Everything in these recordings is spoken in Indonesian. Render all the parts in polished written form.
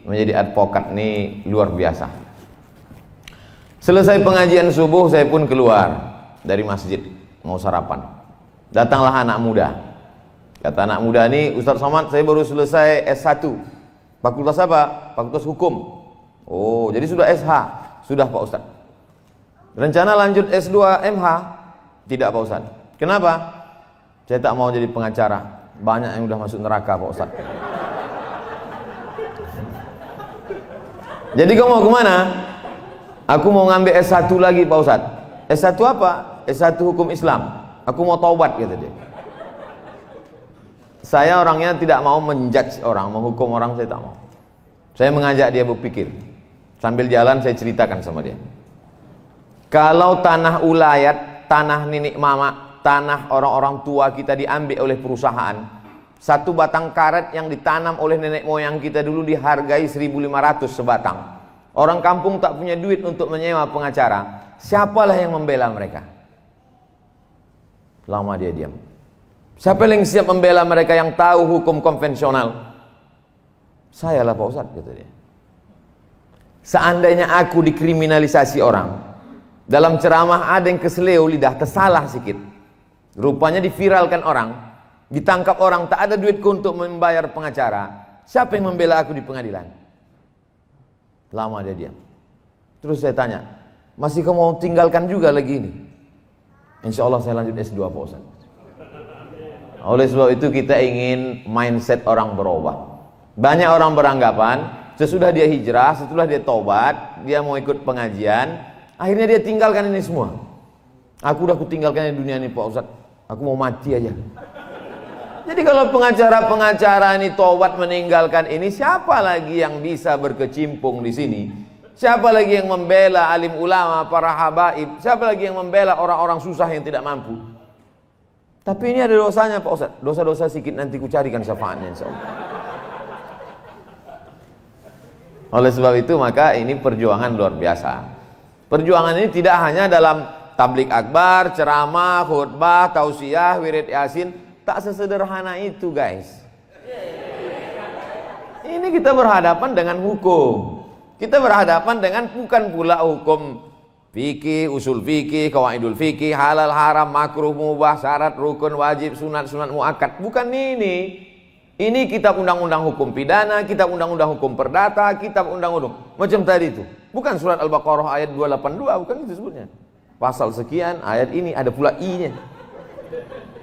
menjadi advokat ini luar biasa. Selesai pengajian subuh, saya pun keluar dari masjid mau sarapan. Datanglah anak muda. Kata anak muda ini, Ustaz Somad, saya baru selesai S1. Fakultas apa? Fakultas Hukum. Oh, jadi sudah SH? Sudah Pak Ustaz. Rencana lanjut S2 MH? Tidak Pak Ustaz. Kenapa? Saya tak mau jadi pengacara. Banyak yang udah masuk neraka Pak Ustaz. Jadi kau mau kemana? Aku mau ngambil S1 lagi Pak Ustaz. S1 apa? S1 Hukum Islam. Aku mau taubat, kata dia. Saya orangnya tidak mau menjudge orang, menghukum orang saya tak mau. Saya mengajak dia berpikir. Sambil jalan saya ceritakan sama dia. Kalau tanah ulayat, tanah nenek mama, tanah orang-orang tua kita diambil oleh perusahaan, satu batang karet yang ditanam oleh nenek moyang kita dulu dihargai 1.500 sebatang. Orang kampung tak punya duit untuk menyewa pengacara. Siapalah yang membela mereka? Lama dia diam. Siapa yang siap membela mereka yang tahu hukum konvensional? Sayalah Pak Ustadz, kata dia. Seandainya aku dikriminalisasi orang, dalam ceramah ada yang keseleo lidah, tersalah sikit, rupanya diviralkan orang, ditangkap orang, tak ada duitku untuk membayar pengacara. Siapa yang membela aku di pengadilan? Lama dia diam. Terus saya tanya, masih kamu mau tinggalkan juga lagi ini? Insya Allah saya lanjut S2 Pak Ustaz. Oleh sebab itu kita ingin mindset orang berubah. Banyak orang beranggapan sesudah dia hijrah, setelah dia taubat, dia mau ikut pengajian, akhirnya dia tinggalkan ini semua. Aku udah kutinggalkan di dunia ini Pak Ustaz, aku mau mati aja. Jadi kalau pengacara-pengacara ini taubat meninggalkan ini, siapa lagi yang bisa berkecimpung di sini? Siapa lagi yang membela alim ulama, para habaib? Siapa lagi yang membela orang-orang susah yang tidak mampu? Tapi ini ada dosanya Pak Ustaz. Dosa-dosa sedikit nanti ku carikan syafaatnya insyaallah. Oleh sebab itu maka ini perjuangan luar biasa. Perjuangan ini tidak hanya dalam tablik akbar, ceramah, khutbah, tausiah, wirid yasin. Tak sesederhana itu guys. Ini kita berhadapan dengan hukum. Kita berhadapan dengan bukan pula hukum fikih, usul fikih, qawaidul fikih, halal, haram, makruh, mubah, syarat, rukun, wajib, sunat, sunat muakkad. Bukan ini. Ini kitab undang-undang hukum pidana, kitab undang-undang hukum perdata, kitab undang-undang. Macam tadi itu. Bukan surat Al-Baqarah ayat 282, bukan itu sebutnya. Pasal sekian, ayat ini ada pula I-nya.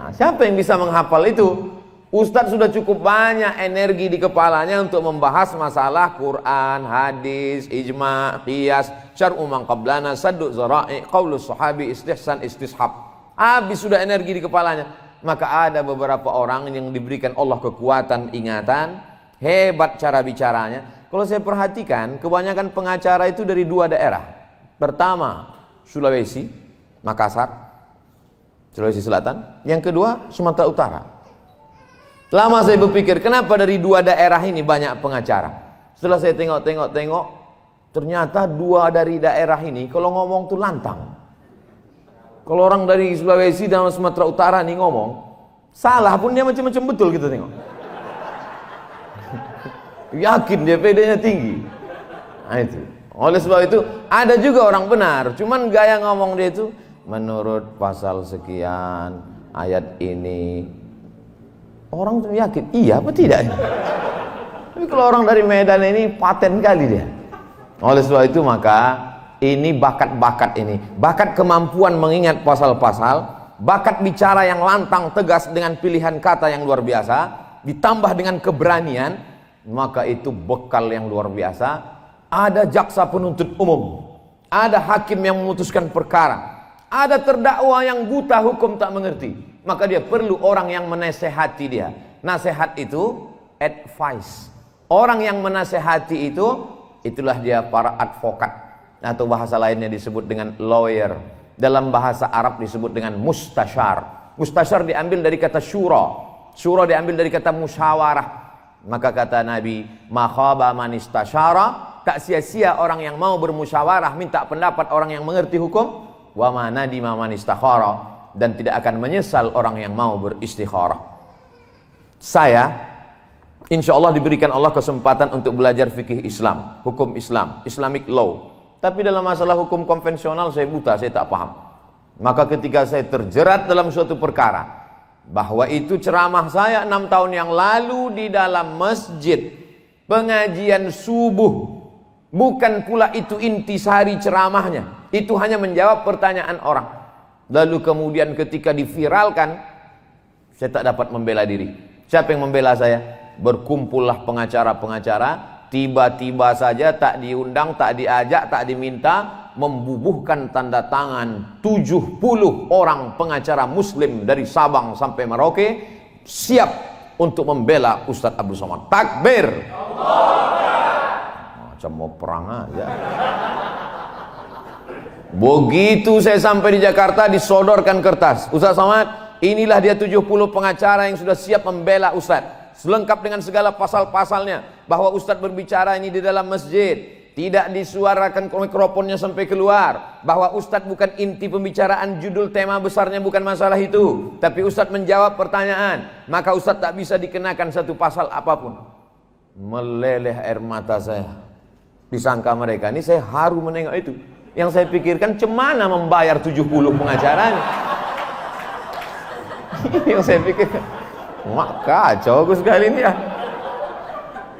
Nah, siapa yang bisa menghafal itu? Ustadz sudah cukup banyak energi di kepalanya untuk membahas masalah Quran, hadis, ijma, qiyas, syar'u man qablana, saddu zara'i, qaulus sahabi, istihsan, istishab. Habis sudah energi di kepalanya. Maka ada beberapa orang yang diberikan Allah kekuatan ingatan, hebat cara bicaranya. Kalau saya perhatikan, kebanyakan pengacara itu dari dua daerah. Pertama, Sulawesi, Makassar, Sulawesi Selatan. Yang kedua, Sumatera Utara. Lama saya berpikir, kenapa dari dua daerah ini banyak pengacara? Setelah saya tengok, ternyata dua dari daerah ini kalau ngomong tuh lantang. Kalau orang dari Sulawesi dan Sumatera Utara nih ngomong, salah pun dia macam-macam betul kita tengok. Yakin dia PD-nya tinggi. Nah itu. Oleh sebab itu, ada juga orang benar, cuman gaya ngomong dia itu menurut pasal sekian ayat ini, orang tuh yakin iya apa tidak. Tapi kalau orang dari Medan ini paten kali dia. Oleh sebab itu maka ini bakat-bakat ini, bakat kemampuan mengingat pasal-pasal, bakat bicara yang lantang tegas dengan pilihan kata yang luar biasa, ditambah dengan keberanian, maka itu bekal yang luar biasa. Ada jaksa penuntut umum, ada hakim yang memutuskan perkara, ada terdakwa yang buta hukum tak mengerti, maka dia perlu orang yang menasehati dia. Nasihat itu advice. Orang yang menasehati itu, itulah dia para advokat, atau bahasa lainnya disebut dengan lawyer. Dalam bahasa Arab disebut dengan mustasyar. Mustasyar diambil dari kata syura. Syura diambil dari kata musyawarah. Maka kata Nabi, ma khaba man istasyara, tak sia-sia orang yang mau bermusyawarah, minta pendapat orang yang mengerti hukum. Wa ma nadima man istakhara, dan tidak akan menyesal orang yang mau beristikharah. Saya Insya Allah diberikan Allah kesempatan untuk belajar fikih Islam, hukum Islam, Islamic law. Tapi dalam masalah hukum konvensional saya buta, saya tak paham. Maka ketika saya terjerat dalam suatu perkara, bahwa itu ceramah saya 6 tahun yang lalu di dalam masjid, pengajian subuh, bukan pula itu intisari ceramahnya, itu hanya menjawab pertanyaan orang. Lalu kemudian ketika diviralkan, saya tak dapat membela diri. Siapa yang membela saya? Berkumpullah pengacara-pengacara, tiba-tiba saja tak diundang, tak diajak, tak diminta, membubuhkan tanda tangan 70 orang pengacara muslim dari Sabang sampai Merauke siap untuk membela Ustadz Abdul Somad. Takbir! Macam mau perang aja. Begitu saya sampai di Jakarta, disodorkan kertas, Ustadz Somad, inilah dia 70 pengacara yang sudah siap membela Ustadz, selengkap dengan segala pasal-pasalnya, bahwa Ustadz berbicara ini di dalam masjid, tidak disuarakan mikrofonnya sampai keluar, bahwa Ustadz bukan inti pembicaraan, judul tema besarnya bukan masalah itu, tapi Ustadz menjawab pertanyaan, maka Ustadz tak bisa dikenakan satu pasal apapun. Meleleh air mata saya, disangka mereka ini saya haru menengok itu. Yang saya pikirkan, cemana membayar 70 pengacaranya. Yang saya pikirkan, mak kacau aku sekali ini ya.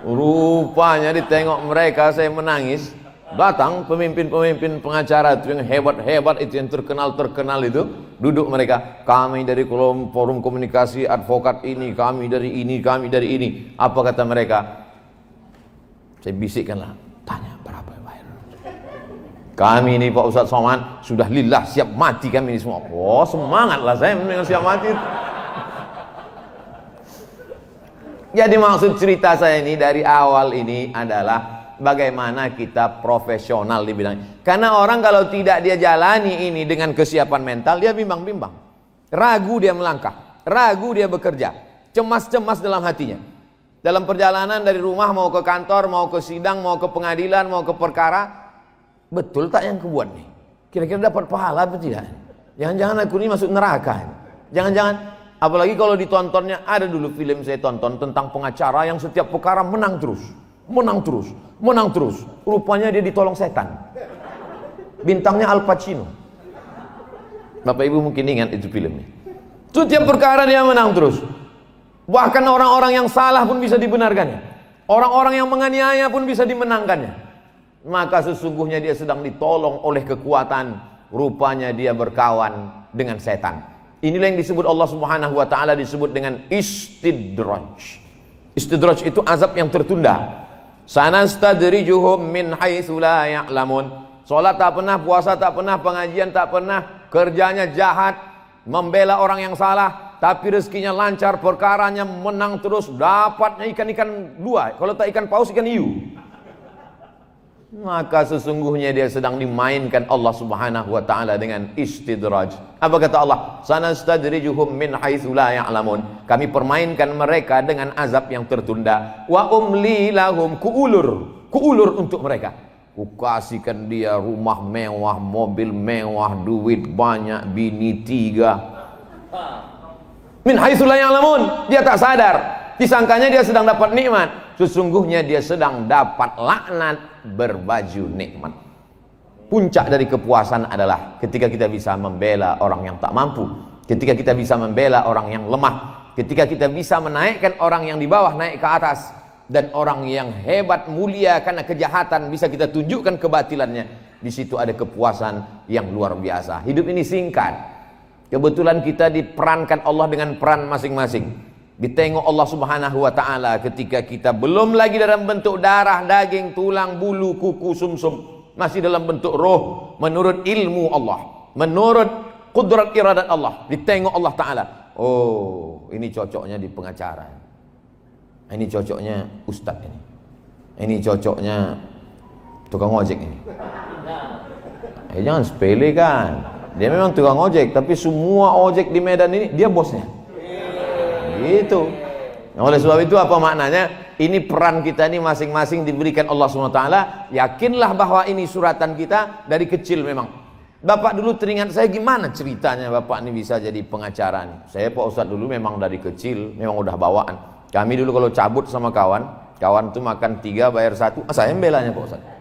Rupanya ditengok mereka saya menangis. Datang pemimpin-pemimpin pengacara itu yang hebat-hebat itu, yang terkenal-terkenal itu, duduk mereka. Kami dari forum komunikasi advokat ini, kami dari ini, kami dari ini. Apa kata mereka? Saya bisikkanlah, tanya berapa bayar. Kami ini Pak Ustadz Somad sudah lillah siap mati kami ini semua. Oh semangatlah saya mendengar siap mati. Jadi maksud cerita saya ini dari awal ini adalah bagaimana kita profesional di bidang. Karena orang kalau tidak dia jalani ini dengan kesiapan mental, dia bimbang-bimbang, ragu dia melangkah, ragu dia bekerja, cemas-cemas dalam hatinya. Dalam perjalanan dari rumah mau ke kantor, mau ke sidang, mau ke pengadilan, mau ke perkara, betul tak yang kebuat nih? Kira-kira dapat pahala atau tidak? Jangan-jangan aku ini masuk neraka. Jangan-jangan. Apalagi kalau ditontonnya, ada dulu film saya tonton tentang pengacara yang setiap perkara menang terus, menang terus, menang terus. Rupanya dia ditolong setan. Bintangnya Al Pacino. Bapak Ibu mungkin ingat itu filmnya. Setiap perkara dia menang terus. Bahkan orang-orang yang salah pun bisa dibenarkannya. Orang-orang yang menganiaya pun bisa dimenangkannya. Maka sesungguhnya dia sedang ditolong oleh kekuatan. Rupanya dia berkawan dengan setan. Inilah yang disebut Allah Subhanahu wa taala disebut dengan istidraj. Istidraj itu azab yang tertunda. Sanastadrijuhum min haitsu la ya'lamun. Salat tak pernah, puasa tak pernah, pengajian tak pernah, kerjanya jahat, membela orang yang salah, tapi rezekinya lancar, perkaranya menang terus, dapatnya ikan-ikan dua, kalau tak ikan paus ikan hiu. Maka sesungguhnya dia sedang dimainkan Allah Subhanahu wa taala dengan istidraj. Apa kata Allah? Sanastadrijuhum min haitsu la ya'lamun. Kami permainkan mereka dengan azab yang tertunda. Wa umli lahum, kuulur untuk mereka. Kukasihkan dia rumah mewah, mobil mewah, duit banyak, bini 3. Min haitsu la ya'lamun. Dia tak sadar. Disangkanya dia sedang dapat nikmat. Sesungguhnya dia sedang dapat laknat berbaju nikmat. Puncak dari kepuasan adalah ketika kita bisa membela orang yang tak mampu, ketika kita bisa membela orang yang lemah, ketika kita bisa menaikkan orang yang di bawah naik ke atas, dan orang yang hebat mulia karena kejahatan bisa kita tunjukkan kebatilannya. Di situ ada kepuasan yang luar biasa. Hidup ini singkat. Kebetulan kita diperankan Allah dengan peran masing-masing. Ditengok Allah Subhanahu wa taala ketika kita belum lagi dalam bentuk darah, daging, tulang, bulu, kuku, sumsum, masih dalam bentuk roh menurut ilmu Allah, menurut kudrat iradat Allah. Ditengok Allah taala. Oh, ini cocoknya di pengacara. Ini cocoknya ustadz ini. Ini cocoknya tukang ojek ini. Jangan sepele kan. Dia memang tukang ojek, tapi semua ojek di Medan ini dia bosnya. Gitu. Oleh sebab itu apa maknanya? Ini peran kita ini masing-masing diberikan Allah SWT. Yakinlah bahwa ini suratan kita dari kecil memang. Bapak dulu teringat saya gimana ceritanya Bapak ini bisa jadi pengacara nih. Saya Pak Ustadz dulu memang dari kecil memang udah bawaan. Kami dulu kalau cabut sama kawan, kawan tuh makan 3 bayar 1, saya yang belanya Pak Ustaz.